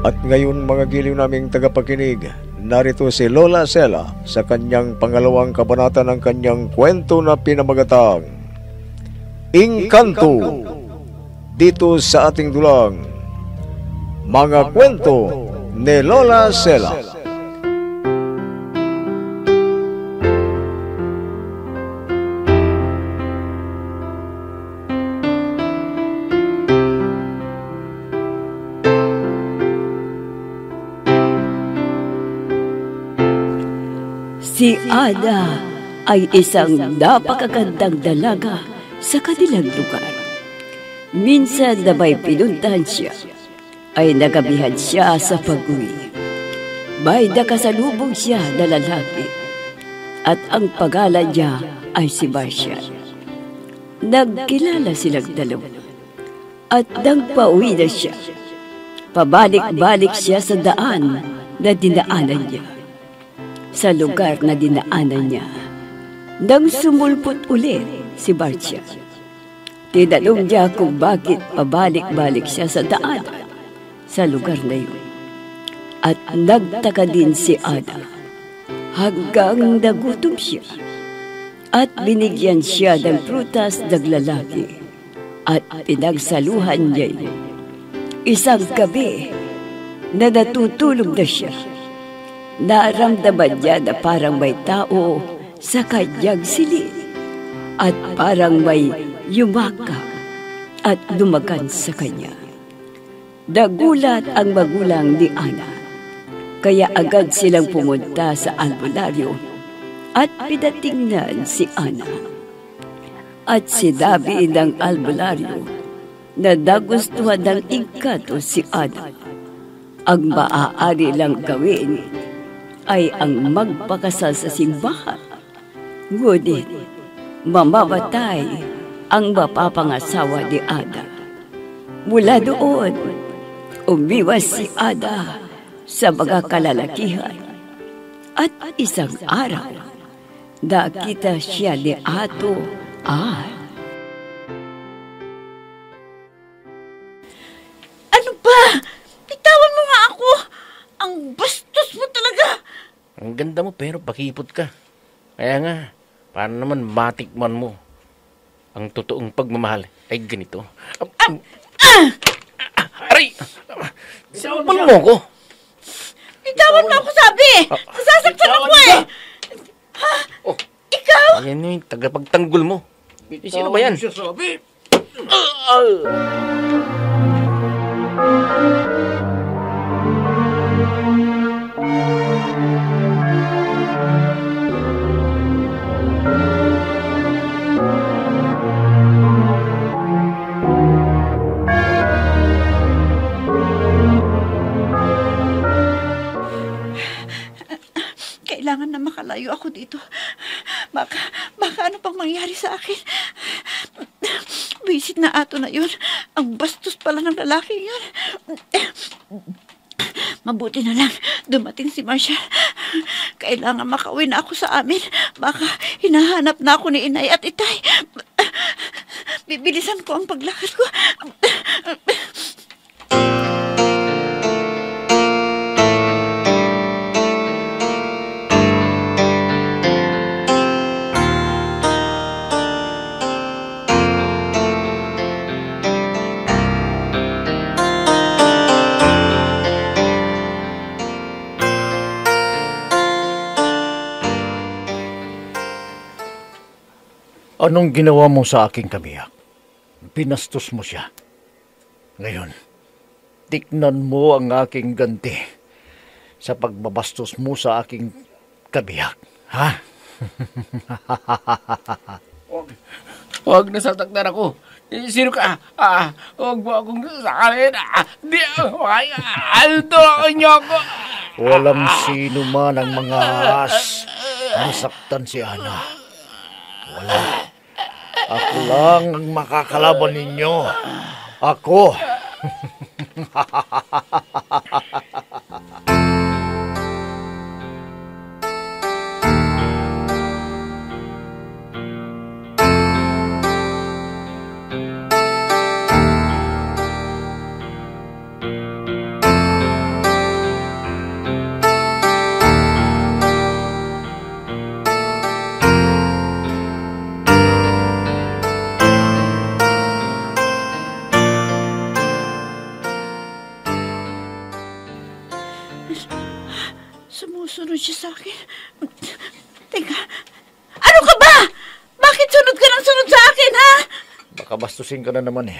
At ngayon mga giliw naming tagapakinig, narito si Lola Sela sa kanyang pangalawang kabanata ng kanyang kwento na pinamagatang Engkanto, dito sa ating dulang Mga Kwento ni Lola Sela. Si Ada ay isang napakagandang dalaga sa kanilang lugar. Minsan na may pinuntahan siya, ay nagabihan siya sa pag-uwi. May nakasalubong siya na lalaki, at ang pangalan niya ay si Marcia. Nagkilala silang dalawa, at nang pauwi na siya, pabalik-balik siya sa daan na dinaanan niya. Sa lugar na dinaanan niya, nang sumulpot ulit si Marcia, tinanong niya kung bakit pabalik-balik siya sa daan sa lugar na yun. At nagtaka din si Ada hanggang nagutom siya. At binigyan siya ng prutas ng lalaki at pinagsaluhan niya yun. Isang gabi na natutulog na siya, naramdaman niya na parang may tao sa kanyang silid at parang may yumakap at lumagan sa kanya. Nagulat ang magulang ni Ana, kaya agad silang pumunta sa albularyo at pinatingnan si Ana. At sinabi ng albularyo na nagustuhan ng engkanto si Ana. Ang maaari lang gawin ay ang magpakasal sa simbahan. Ngunit mamamatay ang mapapangasawa ni Ada. Mula doon, umiwas si Ada sa mga kalalakihan. At isang araw, nakita siya ni Ato at... Ano ba? Bitawan mo nga ako! Ang bastos mo talaga! Ang ganda mo pero pakipot ka. Kaya nga, paano naman matikman mo ang totoong pagmamahal ay ganito? Aray! Sinupan mo ko! Bitawan mo ako, sabi! Nasasaktan ako eh! Ha? Oh. Ikaw? Ayan yung tagapagtanggol mo. Sino ba yan? Sabi. Kailangan na makalayo ako dito. Baka ano pang mangyari sa akin. Visit na Ato na yun. Ang bastos pala ng lalaki yun. Mabuti na lang dumating si Marcia. Kailangan makauwi na ako sa amin. Baka hinahanap na ako ni Inay at Itay. Bibilisan ko ang paglakad ko. Anong ginawa mo sa aking kabiyak? Pinastos mo siya. Ngayon, tignan mo ang aking ganti sa pagbabastos mo sa aking kabiyak. Ha? Huwag nasasaktan ako. Sino ka? Huwag mo akong sasakalin. Di ako kaya. Tulungan niyo ako. Walang sino man ang mga ahas nasaktan si Ana. Wala. Ako lang ang makakalaban ninyo. Ako. Kakabastusin ka na naman eh.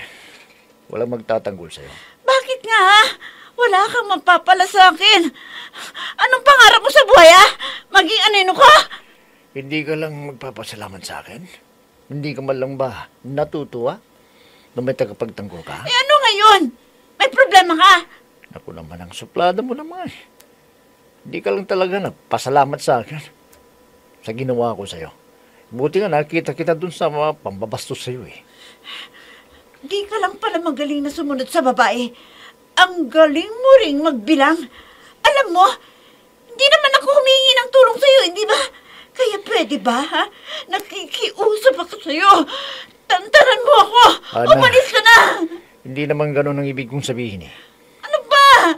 Walang magtatanggol sa'yo. Bakit nga? Wala kang magpapala sa akin. Anong pangarap mo sa buhay, ha? Maging anino ka? Hindi ka lang magpapasalamat sa akin? Hindi ka man lang ba natutuwa na may tagapagtanggol ka? Eh ano ngayon? May problema ka? Ako naman ang suplada mo naman. Hindi ka lang talaga nagpasalamat sa akin sa ginawa ko sa'yo. Buti nga nakita kita dun sa mga pambabastos sa'yo eh. Di ka lang pala magaling na sumunod sa babae. Ang galing mo ring magbilang. Alam mo, hindi naman ako humingi ng tulong sa'yo, hindi ba? Kaya pwede ba, ha? Nakikiusap ako sa'yo. Tantanan mo ako. Ana, Umalis ka na. hindi naman ganun ang ibig kong sabihin eh. Ano ba?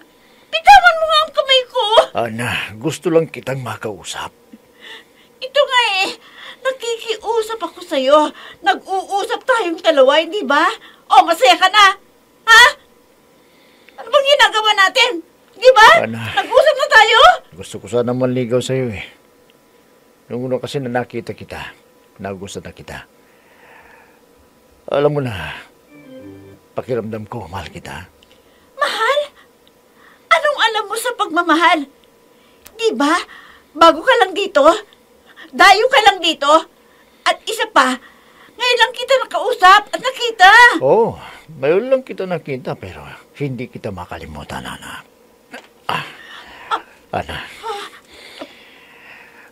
Bitawan mo nga ang kamay ko. Ana, gusto lang kitang makausap. Ito nga eh. Nakikiusap ako sa'yo. Nag-uusap tayong dalawa, hindi ba? O, masaya ka na. Ha? Ano bang ginagawa natin? Di ba? Ana. Nag-usap na tayo? Gusto ko sana manligaw sa'yo eh. Nung una kasi na nakita kita, nagustuhan na kita. Alam mo na, pakiramdam ko, mahal kita. Mahal? Anong alam mo sa pagmamahal? Di ba? Bago ka lang dito? Dayo ka lang dito? At isa pa, ngayon lang kita nakausap at nakita. Oo, ngayon lang kita nakita pero hindi kita makalimutan, Ana. Ana.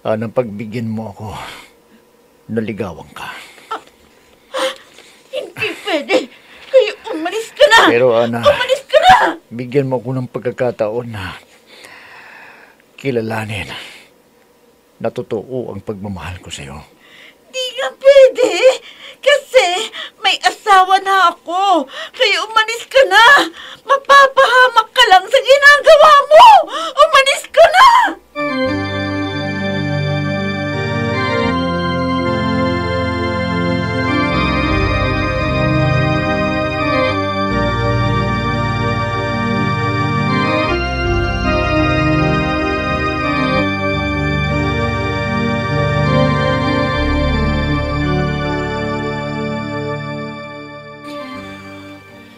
Ana, pagbigyan mo ako, naligawan ka. Hindi pwede. Kaya umalis ka na. Pero Ana, Umalis ka na. bigyan mo ako ng pagkakataon na kilalanin na totoo ang pagmamahal ko sa'yo. Di nga pwede. Kasi may asawa na ako. Kaya umalis ka na. Mapapahamak ka lang sa ginagawa mo. Umalis ka na.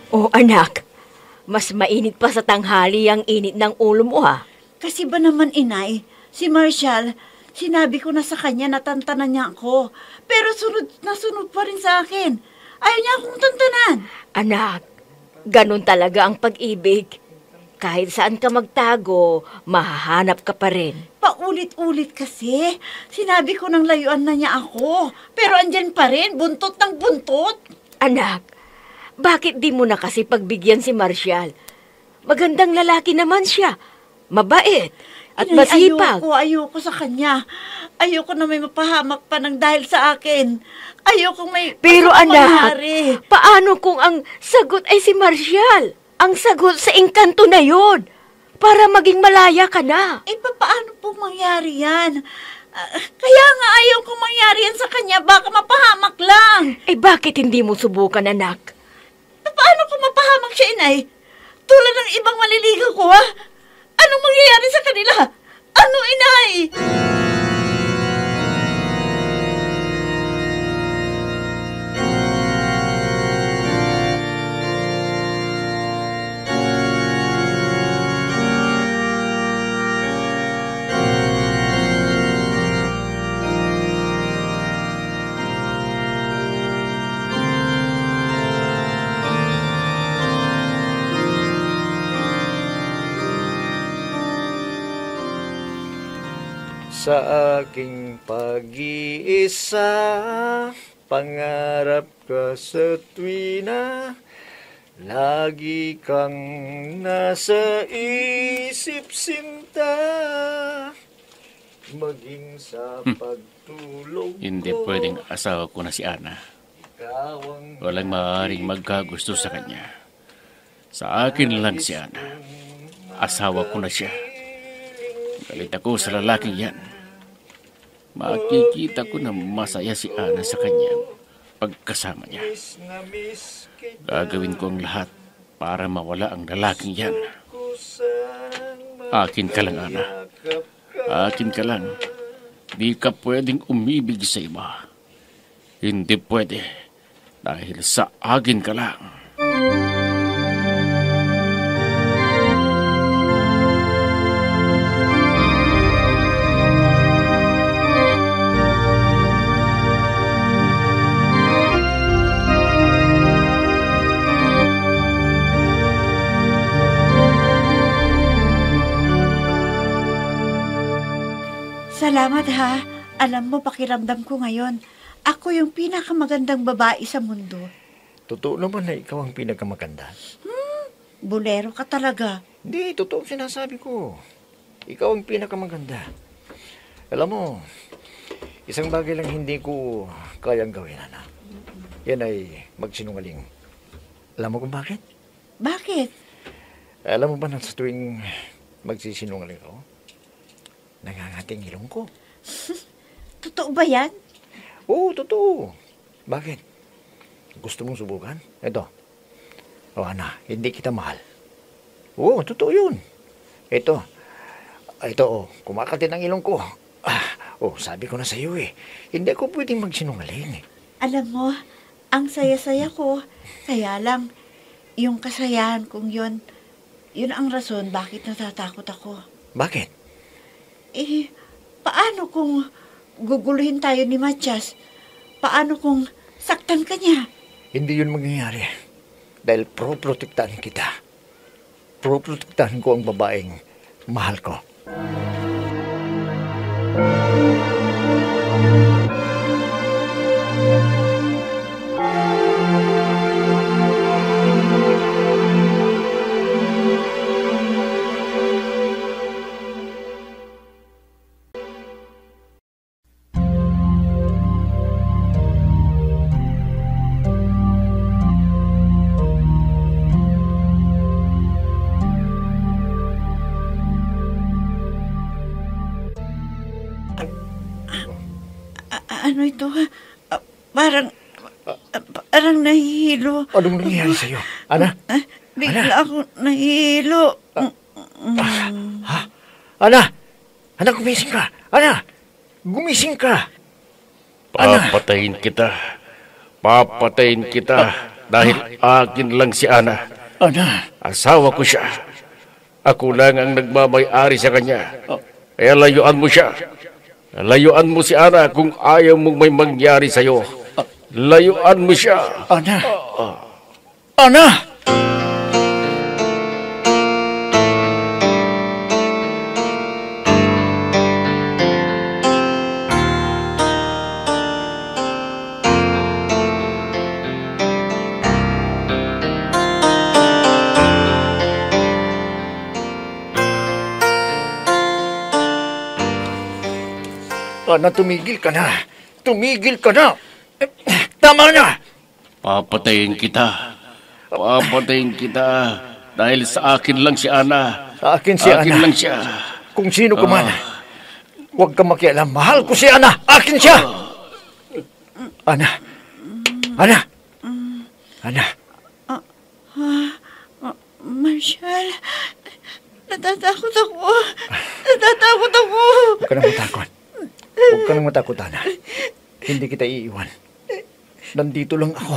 Oh, anak, mas mainit pa sa tanghali ang init ng ulo mo, ha? Kasi ba naman, inay, si Marshall, sinabi ko na sa kanya na tantanan niya ako. Pero sunod na sunod pa rin sa akin. Ayaw niya akong tantanan. Anak, ganun talaga ang pag-ibig. Kahit saan ka magtago, mahahanap ka pa rin. Paulit-ulit kasi. Sinabi ko nang layuan na niya ako. Pero andyan pa rin, buntot ng buntot. Anak, bakit di mo na kasi pagbigyan si Marshall? Magandang lalaki naman siya. Mabait at Inay, masipag. Ayoko sa kanya. Ayoko na may mapahamak pa ng dahil sa akin. Ayoko may... Pero anak, mangyari. paano kung ang sagot ay si Marshall? Ang sagot sa engkanto na yon para maging malaya ka na. Eh, paano po mangyari yan? Kaya nga ayaw kong mangyari yan sa kanya. Baka mapahamak lang. Eh bakit hindi mo subukan, anak? Paano kung mapahamak siya, inay? Tulad ng ibang maliligaw ko, ha? Anong mangyayari sa kanila? Ano, inay? Sa aking pag-iisa, pangarap ka sa tuwina, lagi kang nasa isip sinta, maging sa pagtulog ko. Hindi pwedeng asawa ko na si Ana. Walang maaaring magkagusto sa kanya. Sa akin lang si Ana. Asawa ko na siya. Galit ako sa lalaking yan. Makikita ko na masaya si Ana sa kanya pagkasama niya. Gagawin ko ang lahat para mawala ang lalaking yan. Akin ka lang, Ana. Akin ka lang. Di ka pwedeng umibig sa iba. Hindi pwede. dahil sa akin ka lang. Salamat ha. Alam mo, pakiramdam ko ngayon, ako yung pinakamagandang babae sa mundo. Totoo naman na ikaw ang pinakamaganda. Bolero ka talaga. Hindi, totoo ang sinasabi ko. Ikaw ang pinakamaganda. Alam mo, isang bagay lang hindi ko kayang gawin, Ana. Yan ay magsinungaling. Alam mo kung bakit? Bakit? Alam mo ba na sa tuwing magsisinungaling ako, nangangating ilong ko? Totoo ba yan? Oo, totoo. Bakit? Gusto mong subukan? Ito. O, Ana, hindi kita mahal. Oo, totoo yun. Ito, kumakatin ang ilong ko. Sabi ko na sa iyo eh. Hindi ako pwedeng magsinungaling. Alam mo, ang saya-saya ko. Kaya lang, yung kasayahan kong yun ang rason bakit natatakot ako. Bakit? Paano kung guguluhin tayo ni Matias? Paano kung saktan ka niya? Hindi yun mangyayari. Dahil pro-protektahan kita. Pro-protektahan ko ang babaeng mahal ko. Ano ito? Parang nahihilo. Anong nangyayari sa'yo? Ana? Bigla ako nahihilo. Ana! Ana, gumising ka! Ana! Gumising ka! Papatayin kita. Papatayin kita. Dahil akin lang si Ana. Ana! Asawa ko siya. Ako lang ang nagmamay-ari sa kanya. Kaya layuan mo siya. Layuan mo si Ana kung ayaw mong may mangyari sa'yo. Layuan mo siya. Ana! Ana! Ana, tumigil ka na. Tumigil ka na. Tama na. Papatayin kita. Papatayin kita. Dahil sa akin lang si Ana. Sa akin si Akin Ana. lang siya. Kung sino ka man, huwag ka makialam. Mahal ko si Ana. Akin siya. Ana. Ana. Ana. Marshall, natatakot ako. Natatakot ako. Huwag ka nang matakot. Huwag ka nang matakot, Ana. Hindi kita iiwan. Nandito lang ako.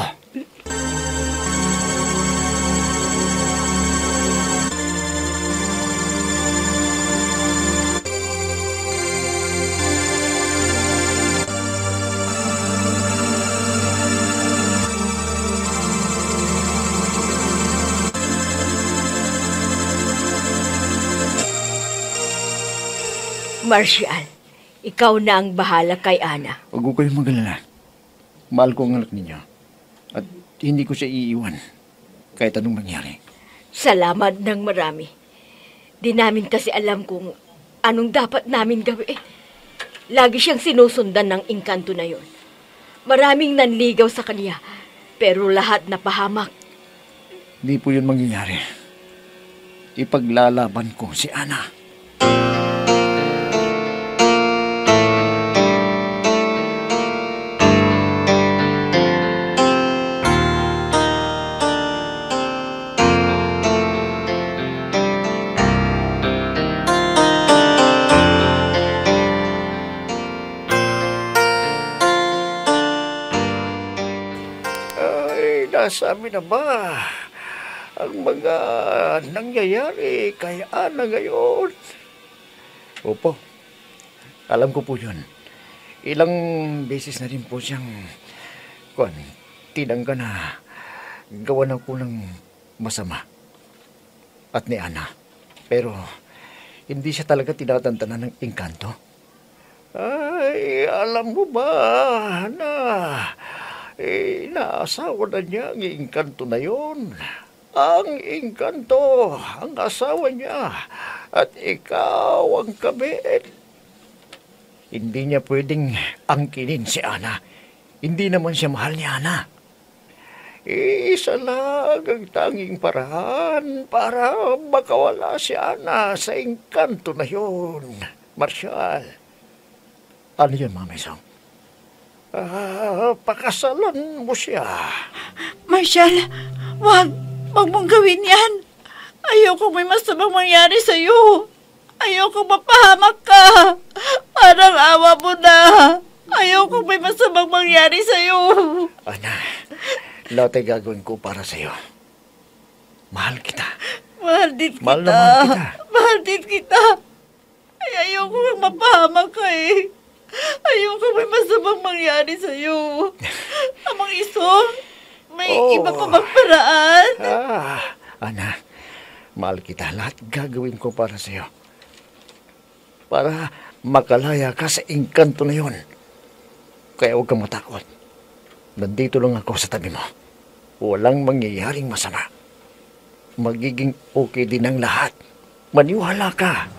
Marshall, ikaw na ang bahala kay Ana. Huwag ko kayong magalala. Mahal ko ang anak ninyo. At hindi ko siya iiwan. Kahit anong mangyari. Salamat ng marami. Di namin kasi alam kung anong dapat namin gawin. Lagi siyang sinusundan ng engkanto na yon. Maraming nanligaw sa kanya, pero lahat napahamak. Hindi po yun mangyayari. Ipaglalaban ko si Ana. Nasabi na ba ang mga nangyayari kay Ana ngayon? Opo, alam ko po yun. Ilang beses na rin po siyang tinangga na gawa ng kunang masama at ni Ana. Pero hindi siya talaga tinatantanan ng engkanto. Ay, alam mo ba na naasawa na niya ang engkanto na yun? Ang engkanto, ang asawa niya, at ikaw ang kabit. Hindi niya pwedeng angkinin si Ana. Hindi naman siya mahal ni Ana. Isa lang ang tanging paraan para makawala si Ana sa engkanto na yun, Marshal. Ano yun, Mama Isong? Pakasalan mo siya. Marshal, wag mong gawin yan. Ayoko may masamang mangyari sa'yo. Ayoko mapahamak ka. Parang awa mo na. Ayoko may masamang mangyari sa'yo. Ana, lahat ay gagawin ko para sa'yo. Mahal kita. Mahal din kita. Mahal naman kita. Mahal din kita. Ay, ayoko kang mapahamak ka eh. Ayoko may masamang mangyari sa'yo. Amang Isong, may iba pa bang paraan? Ana, mahal kita. Lahat gagawin ko para sa'yo. Para makalaya ka sa engkanto na yun. Kaya huwag kang matakot. Nandito lang ako sa tabi mo. Walang mangyayaring masama. Magiging okay din ang lahat. Maniwala ka.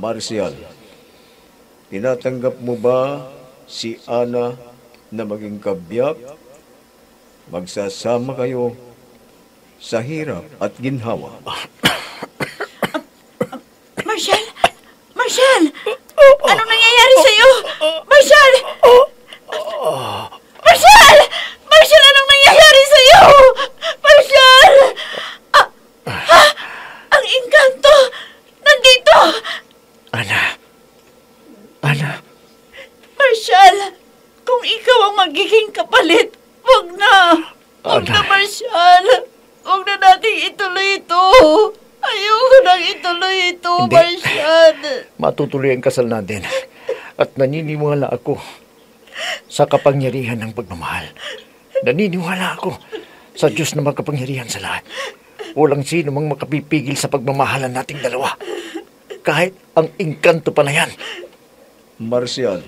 Marcial, tinatanggap mo ba si Ana na maging kabiyak? Magsasama kayo sa hirap at ginhawa. Marshal! Marshal! Anong nangyayari sa'yo? Marshal! Marshal! Marshal, anong nangyayari sa'yo? Marshal! Ang engkanto! Nandito! Ana. Marshal, kung ikaw ang magiging kapalit, wag na. Wag na, Marshal. Wag na nating ituloy ito. Ayoko nang ituloy ito, Hindi. Marshal. Matutuloy ang kasal natin. At naniniwala ako sa kapangyarihan ng pagmamahal. Naniniwala ako sa Diyos na makapangyarihan sa lahat. Walang sino mang makapipigil sa pagmamahalan nating dalawa. Kahit ang engkanto pa na yan. Marcial,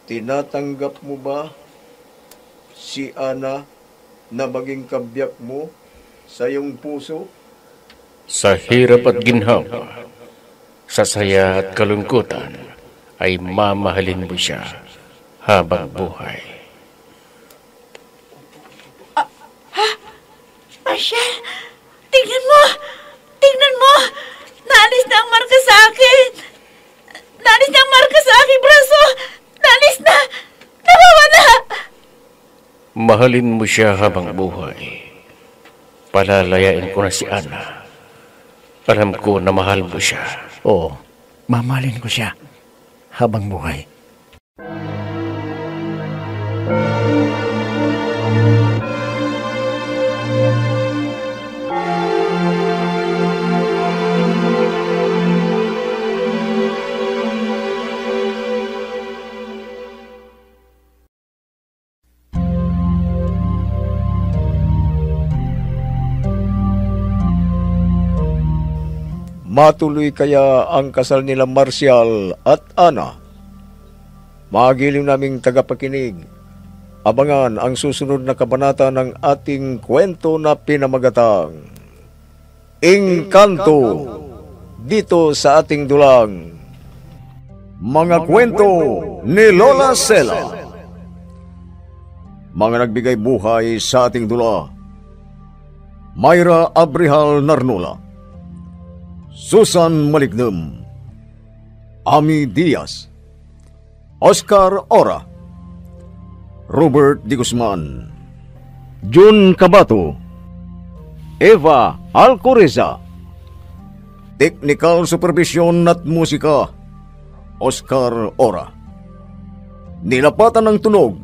tinatanggap mo ba si Ana na maging kabiyak mo sa iyong puso? Sa hirap at ginhawa, sa saya at kalungkutan, ay mamahalin mo siya habang buhay. Marshal, tingnan mo. Tingnan mo. Naalis na ang marka sa akin. Naalis na ang marka sa aking braso. Naalis na. Nawawala. Mahalin mo siya habang buhay. Palalayain ko na si Ana. Alam ko na mahal mo siya. Oo, mamahalin ko siya habang buhay. Matuloy kaya ang kasal nila Marcial at Ana? Magiling naming tagapakinig. Abangan ang susunod na kabanata ng ating kwento na pinamagatang Engkanto, dito sa ating dulang Mga Kwento ni Lola Sela. Mga nagbigay buhay sa ating dula: Myra Abrihal Narnula, Susan Malignem, Ami Diaz, Oscar Ora, Robert D. Guzman, Jun Cabato, Eva Alcoreza. Technical Supervision at Musika, Oscar Ora. Nilapatan ng tunog,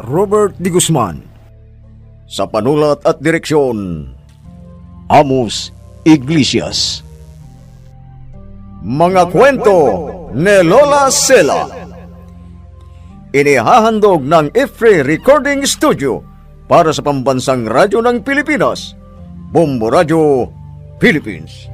Robert D. Guzman. Sa panulat at direksyon, Amos Iglesias. Mga kwento ni Lola Sela. Inihahandog ng IFRI Recording Studio para sa pambansang radyo ng Pilipinas, Bombo Radio, Philippines.